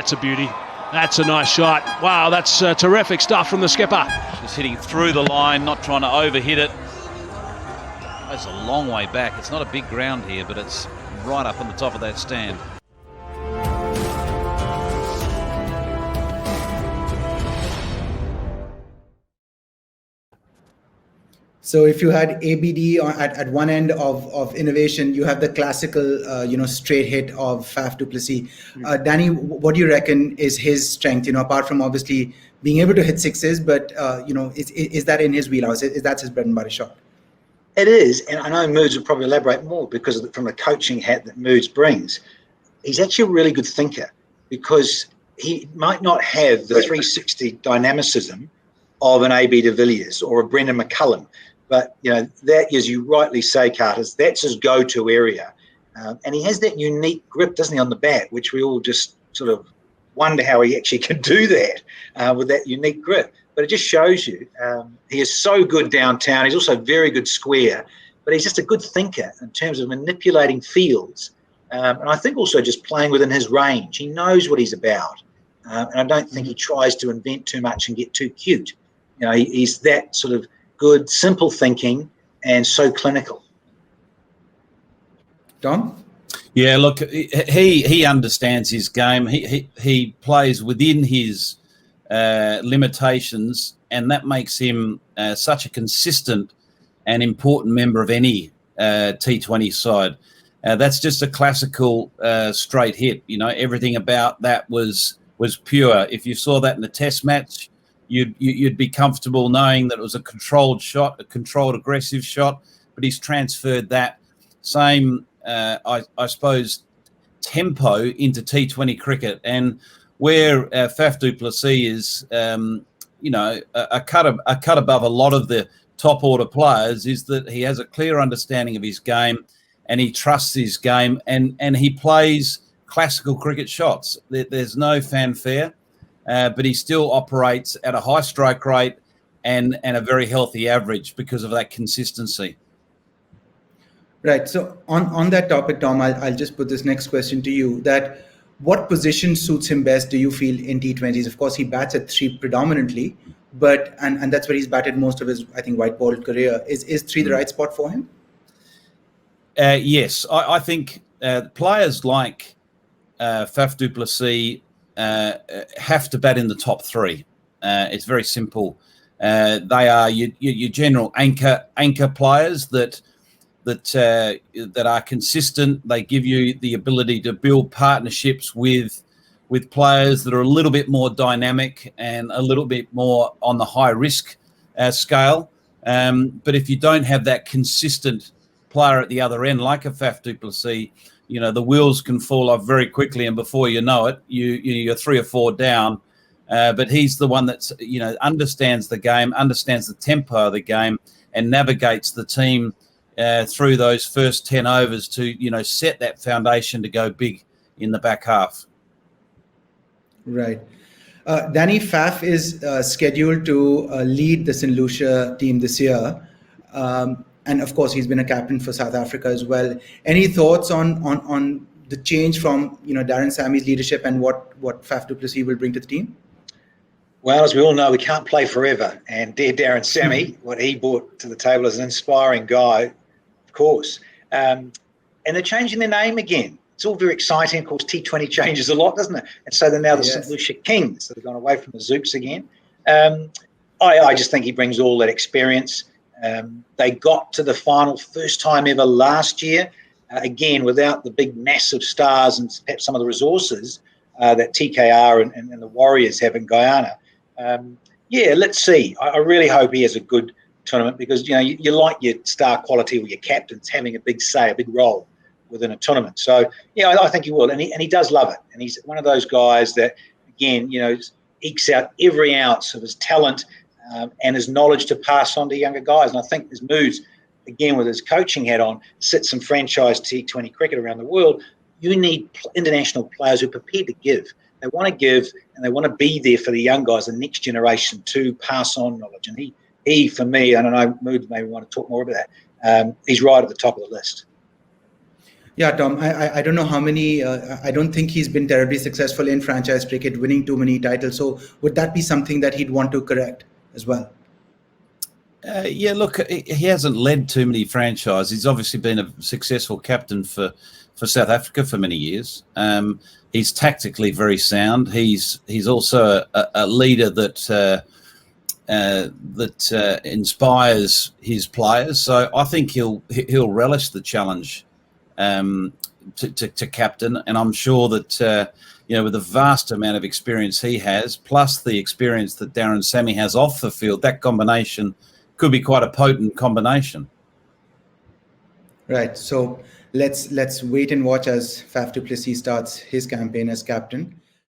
That's a beauty. That's a nice shot. Wow, that's terrific stuff from the skipper. Just hitting through the line, not trying to overhit it. It's a long way back. It's not a big ground here, but it's right up on the top of that stand. So if you had ABD at one end of innovation, you have the classical, straight hit of Faf du Plessis. Danny, what do you reckon is his strength? Apart from obviously being able to hit sixes, but is that in his wheelhouse? Is that his bread and butter shot? It is, and I know Moods will probably elaborate more because from the coaching hat that Moods brings. He's actually a really good thinker because he might not have the 360 dynamicism of an AB de Villiers or a Brendan McCullum. But, that, as you rightly say, Carters, that's his go-to area. And he has that unique grip, doesn't he, on the bat, which we all just sort of wonder how he actually can do that with that unique grip. But it just shows you he is so good downtown. He's also very good square. But he's just a good thinker in terms of manipulating fields. And I think also just playing within his range. He knows what he's about. And I don't think he tries to invent too much and get too cute. He's that sort of good, simple thinking, and so clinical. Tom? Yeah, look, he understands his game. He plays within his limitations, and that makes him such a consistent and important member of any T20 side. That's just a classical straight hit. Everything about that was pure. If you saw that in the Test match, you'd be comfortable knowing that it was a controlled shot, a controlled aggressive shot, but he's transferred that same, I suppose, tempo into T20 cricket. And where Faf du Plessis is, a cut above a lot of the top order players is that he has a clear understanding of his game and he trusts his game and he plays classical cricket shots. There's no fanfare. But he still operates at a high strike rate and a very healthy average because of that consistency. Right. So on that topic, Tom, I'll just put this next question to you. That what position suits him best, do you feel, in T20s? Of course, he bats at 3 predominantly, but and that's where he's batted most of his, I think, white ball career. Is 3 the right spot for him? Yes, I think players like Faf du Plessis have to bat in the top 3. It's very simple. They are your general anchor players that are consistent. They give you the ability to build partnerships with players that are a little bit more dynamic and a little bit more on the high risk scale. But if you don't have that consistent player at the other end, like a Faf du Plessis, the wheels can fall off very quickly, and before you know it, you're 3 or 4 down. But he's the one that's understands the game, understands the tempo of the game, and navigates the team through those first 10 overs to set that foundation to go big in the back half. Right. Danny, Faf is scheduled to lead the St. Lucia team this year. And of course, he's been a captain for South Africa as well. Any thoughts on the change from Darren Sammy's leadership and what Faf du Plessis will bring to the team? Well, as we all know, we can't play forever. And dear Darren Sammy, what he brought to the table is an inspiring guy, of course. And they're changing their name again. It's all very exciting. Of course, T20 changes a lot, doesn't it? And so they're now the St. Lucia Kings that have gone away from the Zooks again. I just think he brings all that experience. They got to the final first time ever last year, again, without the big massive stars and perhaps some of the resources that TKR and the Warriors have in Guyana. Let's see. I really hope he has a good tournament because, you like your star quality or your captains having a big say, a big role within a tournament. So, I think he will. And he does love it. And he's one of those guys that, again, ekes out every ounce of his talent and his knowledge to pass on to younger guys. And I think his moves, again, with his coaching hat on, sit some franchise T20 cricket around the world. You need international players who are prepared to give. They want to give and they want to be there for the young guys, the next generation, to pass on knowledge. And he for me, I don't know, Mood maybe want to talk more about that, he's right at the top of the list. Yeah, Tom, I don't know how many, I don't think he's been terribly successful in franchise cricket, winning too many titles. So would that be something that he'd want to correct as well? Yeah, look, he hasn't led too many franchises. He's obviously been a successful captain for South Africa for many years. He's tactically very sound. He's also a leader that inspires his players. So I think he'll relish the challenge to captain, and I'm sure that with the vast amount of experience he has, plus the experience that Darren Sammy has off the field, that combination could be quite a potent combination. Right. So let's wait and watch as Faf du Plessis starts his campaign as captain.